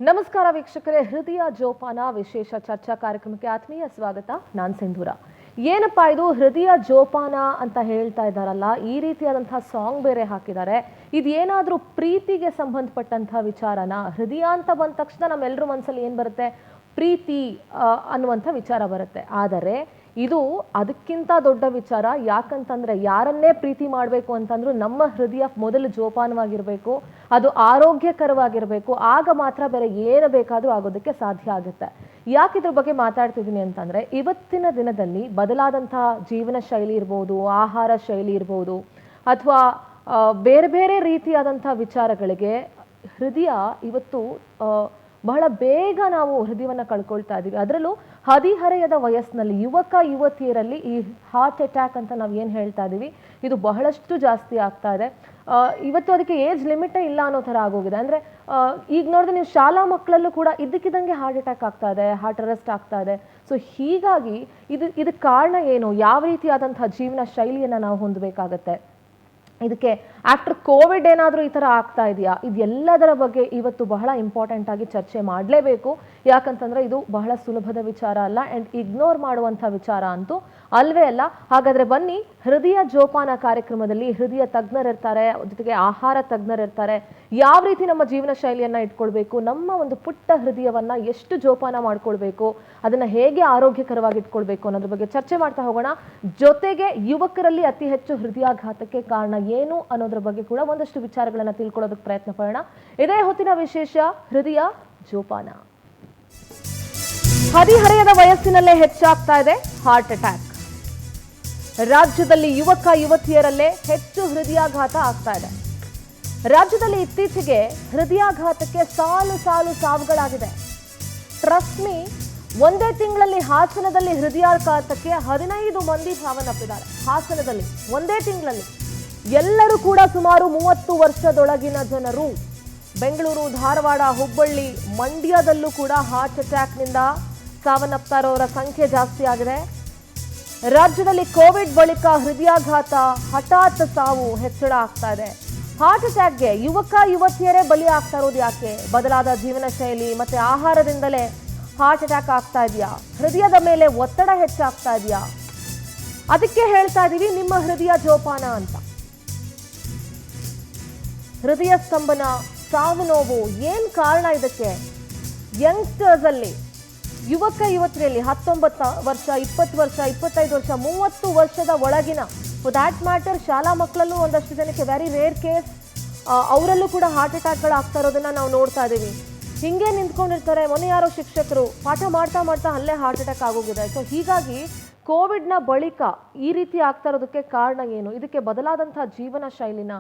ನಮಸ್ಕಾರ ವೀಕ್ಷಕರೇ, ಹೃದಯ ಜೋಪಾನ ವಿಶೇಷ ಚರ್ಚಾ ಕಾರ್ಯಕ್ರಮಕ್ಕೆ ಆತ್ಮೀಯ ಸ್ವಾಗತ. ನಾನು ಸಿಂಧೂರ. ಏನಪ್ಪಾ ಇದು ಹೃದಯ ಜೋಪಾನ ಅಂತ ಹೇಳ್ತಾ ಇದ್ದಾರಲ್ಲ, ಈ ರೀತಿಯಾದಂತಹ ಸಾಂಗ್ ಬೇರೆ ಹಾಕಿದ್ದಾರೆ. ಇದೇನಾದ್ರೂ ಪ್ರೀತಿಗೆ ಸಂಬಂಧಪಟ್ಟಂತಹ ವಿಚಾರನ? ಹೃದಯ ಅಂತ ಬಂದ ತಕ್ಷಣ ನಮ್ಮೆಲ್ಲರ ಮನಸ್ಸಲ್ಲಿ ಏನು ಬರುತ್ತೆ? ಪ್ರೀತಿ ಅನ್ನುವಂಥ ವಿಚಾರ ಬರುತ್ತೆ. ಆದರೆ ಇದು ಅದಕ್ಕಿಂತ ದೊಡ್ಡ ವಿಚಾರ. ಯಾಕಂತಂದ್ರೆ ಯಾರನ್ನೇ ಪ್ರೀತಿ ಮಾಡಬೇಕು ಅಂತಂದ್ರೂ ನಮ್ಮ ಹೃದಯ ಮೊದಲು ಜೋಪಾನವಾಗಿರಬೇಕು, ಅದು ಆರೋಗ್ಯಕರವಾಗಿರಬೇಕು. ಆಗ ಮಾತ್ರ ಬೇರೆ ಏನು ಬೇಕಾದರೂ ಆಗೋದಕ್ಕೆ ಸಾಧ್ಯ ಆಗುತ್ತೆ. ಯಾಕೆ ಇದ್ರ ಬಗ್ಗೆ ಮಾತಾಡ್ತಿದ್ದೀನಿ ಅಂತಂದ್ರೆ, ಇವತ್ತಿನ ದಿನದಲ್ಲಿ ಬದಲಾದಂತಹ ಜೀವನ ಶೈಲಿ ಇರ್ಬೋದು, ಆಹಾರ ಶೈಲಿ ಇರ್ಬೋದು, ಅಥವಾ ಬೇರೆ ಬೇರೆ ರೀತಿಯಾದಂಥ ವಿಚಾರಗಳಿಗೆ ಹೃದಯ ಇವತ್ತು ಬಹಳ ಬೇಗ ನಾವು ಹೃದಯವನ್ನು ಕಳ್ಕೊಳ್ತಾ ಇದ್ದೀವಿ. ಅದರಲ್ಲೂ ಹದಿಹರೆಯದ ವಯಸ್ಸಿನಲ್ಲಿ ಯುವಕ ಯುವತಿಯರಲ್ಲಿ ಈ ಹಾರ್ಟ್ ಅಟ್ಯಾಕ್ ಅಂತ ನಾವು ಏನು ಹೇಳ್ತಾ ಇದ್ದೀವಿ, ಇದು ಬಹಳಷ್ಟು ಜಾಸ್ತಿ ಆಗ್ತಾ ಇದೆ. ಇವತ್ತು ಅದಕ್ಕೆ ಏಜ್ ಲಿಮಿಟೇ ಇಲ್ಲ ಅನ್ನೋ ಥರ ಆಗೋಗಿದೆ. ಅಂದರೆ ಈಗ ನೋಡಿದ್ರೆ ನೀವು ಶಾಲಾ ಮಕ್ಕಳಲ್ಲೂ ಕೂಡ ಇದ್ದಕ್ಕಿದ್ದಂಗೆ ಹಾರ್ಟ್ ಅಟ್ಯಾಕ್ ಆಗ್ತಾ ಇದೆ, ಹಾರ್ಟ್ ಅರೆಸ್ಟ್ ಆಗ್ತಾ ಇದೆ. ಸೊ ಹೀಗಾಗಿ ಇದಕ್ಕೆ ಕಾರಣ ಏನು? ಯಾವ ರೀತಿಯಾದಂತಹ ಜೀವನ ಶೈಲಿಯನ್ನು ನಾವು ಹೊಂದಬೇಕಾಗತ್ತೆ? ಇದಕ್ಕೆ ಆಫ್ಟರ್ ಕೋವಿಡ್ ಏನಾದರೂ ಈ ಥರ ಆಗ್ತಾ ಇದೆಯಾ? ಇದೆಲ್ಲದರ ಬಗ್ಗೆ ಇವತ್ತು ಬಹಳ ಇಂಪಾರ್ಟೆಂಟ್ ಆಗಿ ಚರ್ಚೆ ಮಾಡಲೇಬೇಕು. ಯಾಕಂತಂದ್ರೆ ಇದು ಬಹಳ ಸುಲಭದ ವಿಚಾರ ಅಲ್ಲ, ಆ್ಯಂಡ್ ಇಗ್ನೋರ್ ಮಾಡುವಂಥ ವಿಚಾರ ಅಂತೂ ಅಲ್ವೇ ಅಲ್ಲ. ಹಾಗಾದ್ರೆ ಬನ್ನಿ, ಹೃದಯ ಜೋಪಾನ ಕಾರ್ಯಕ್ರಮದಲ್ಲಿ ಹೃದಯ ತಜ್ಞರಿರ್ತಾರೆ, ಜೊತೆಗೆ ಆಹಾರ ತಜ್ಞರಿರ್ತಾರೆ. ಯಾವ ರೀತಿ ನಮ್ಮ ಜೀವನ ಶೈಲಿಯನ್ನ ಇಟ್ಕೊಳ್ಬೇಕು, ನಮ್ಮ ಒಂದು ಪುಟ್ಟ ಹೃದಯವನ್ನ ಎಷ್ಟು ಜೋಪಾನ ಮಾಡ್ಕೊಳ್ಬೇಕು, ಅದನ್ನ ಹೇಗೆ ಆರೋಗ್ಯಕರವಾಗಿ ಇಟ್ಕೊಳ್ಬೇಕು ಅನ್ನೋದ್ರ ಬಗ್ಗೆ ಚರ್ಚೆ ಮಾಡ್ತಾ ಹೋಗೋಣ. ಜೊತೆಗೆ ಯುವಕರಲ್ಲಿ ಅತಿ ಹೆಚ್ಚು ಹೃದಯಾಘಾತಕ್ಕೆ ಕಾರಣ ಏನು ಅನ್ನೋದ್ರ ಬಗ್ಗೆ ಕೂಡ ಒಂದಷ್ಟು ವಿಚಾರಗಳನ್ನ ತಿಳ್ಕೊಳ್ಳೋದಕ್ಕೆ ಪ್ರಯತ್ನ ಪಡೋಣ. ಇದೇ ಹೊತ್ತಿನ ವಿಶೇಷ ಹೃದಯ ಜೋಪಾನ. ಹದಿಹರೆಯದ ವಯಸ್ಸಿನಲ್ಲೇ ಹೆಚ್ಚಾಗ್ತಾ ಇದೆ ಹಾರ್ಟ್ ಅಟ್ಯಾಕ್. ರಾಜ್ಯದಲ್ಲಿ ಯುವಕ ಯುವತಿಯರಲ್ಲೇ ಹೆಚ್ಚು ಹೃದಯಾಘಾತ ಆಗ್ತಾ ಇದೆ. ರಾಜ್ಯದಲ್ಲಿ ಇತ್ತೀಚೆಗೆ ಹೃದಯಾಘಾತಕ್ಕೆ ಸಾಲು ಸಾಲು ಸಾವುಗಳಾಗಿದೆ. ಟ್ರಸ್ಟ್ ಮೀ, ಒಂದೇ ತಿಂಗಳಲ್ಲಿ ಹಾಸನದಲ್ಲಿ ಹೃದಯಾಘಾತಕ್ಕೆ 15 ಮಂದಿ ಸಾವನ್ನಪ್ಪಿದ್ದಾರೆ. ಹಾಸನದಲ್ಲಿ ಒಂದೇ ತಿಂಗಳಲ್ಲಿ. ಎಲ್ಲರೂ ಕೂಡ ಸುಮಾರು 30 ವರ್ಷದೊಳಗಿನ ಜನರು. ಬೆಂಗಳೂರು, ಧಾರವಾಡ, ಹುಬ್ಬಳ್ಳಿ, ಮಂಡ್ಯದಲ್ಲೂ ಕೂಡ ಹಾರ್ಟ್ ಅಟ್ಯಾಕ್ನಿಂದ ಸಾವನ್ನಪ್ತಾ ಇರೋರ ಸಂಖ್ಯೆ ಜಾಸ್ತಿ ಆಗಿದೆ. ರಾಜ್ಯದಲ್ಲಿ ಕೋವಿಡ್ ಬಳಿಕ ಹೃದಯಾಘಾತ, ಹಠಾತ್ ಸಾವು ಹೆಚ್ಚಳ ಆಗ್ತಾ ಇದೆ. ಹಾರ್ಟ್ ಅಟ್ಯಾಕ್ಗೆ ಯುವಕ ಯುವತಿಯರೇ ಬಲಿ ಆಗ್ತಾ ಇರೋದು ಯಾಕೆ? ಬದಲಾದ ಜೀವನ ಶೈಲಿ ಮತ್ತೆ ಆಹಾರದಿಂದಲೇ ಹಾರ್ಟ್ ಅಟ್ಯಾಕ್ ಆಗ್ತಾ ಇದೆಯಾ? ಹೃದಯದ ಮೇಲೆ ಒತ್ತಡ ಹೆಚ್ಚಾಗ್ತಾ ಇದೆಯಾ? ಅದಕ್ಕೆ ಹೇಳ್ತಾ ಇದೀವಿ ನಿಮ್ಮ ಹೃದಯ ಜೋಪಾನ ಅಂತ. ಹೃದಯ ಸ್ತಂಭನ, ಸಾವು ನೋವು, ಏನ್ ಕಾರಣ ಇದಕ್ಕೆ? ಯಂಗ್ಸ್ಟರ್ಸ್ ಅಲ್ಲಿ, ಯುವಕ ಯುವತಿಯರಲ್ಲಿ 19 ವರ್ಷ, 20 ವರ್ಷ, 25 ವರ್ಷ, 30 ವರ್ಷದ ಒಳಗಿನ, ಫಾರ್ ದ್ಯಾಟ್ ಮ್ಯಾಟರ್ ಶಾಲಾ ಮಕ್ಕಳಲ್ಲೂ ಒಂದಷ್ಟು ಜನಕ್ಕೆ ವೆರಿ ರೇರ್ ಕೇಸ್, ಅವರಲ್ಲೂ ಕೂಡ ಹಾರ್ಟ್ ಅಟ್ಯಾಕ್ಗಳು ಆಗ್ತಾ ಇರೋದನ್ನ ನಾವು ನೋಡ್ತಾ ಇದ್ದೀವಿ. ಹಿಂಗೆ ನಿಂತ್ಕೊಂಡಿರ್ತಾರೆ. ಮೊನ್ನೆ ಯಾರೋ ಶಿಕ್ಷಕರು ಪಾಠ ಮಾಡ್ತಾ ಮಾಡ್ತಾ ಅಲ್ಲೇ ಹಾರ್ಟ್ ಅಟ್ಯಾಕ್ ಆಗೋಗಿದೆ. ಸೊ ಹೀಗಾಗಿ ಕೋವಿಡ್ನ ಬಳಿಕ ಈ ರೀತಿ ಆಗ್ತಾ ಇರೋದಕ್ಕೆ ಕಾರಣ ಏನು? ಇದಕ್ಕೆ ಬದಲಾದಂತಹ ಜೀವನ ಶೈಲಿನ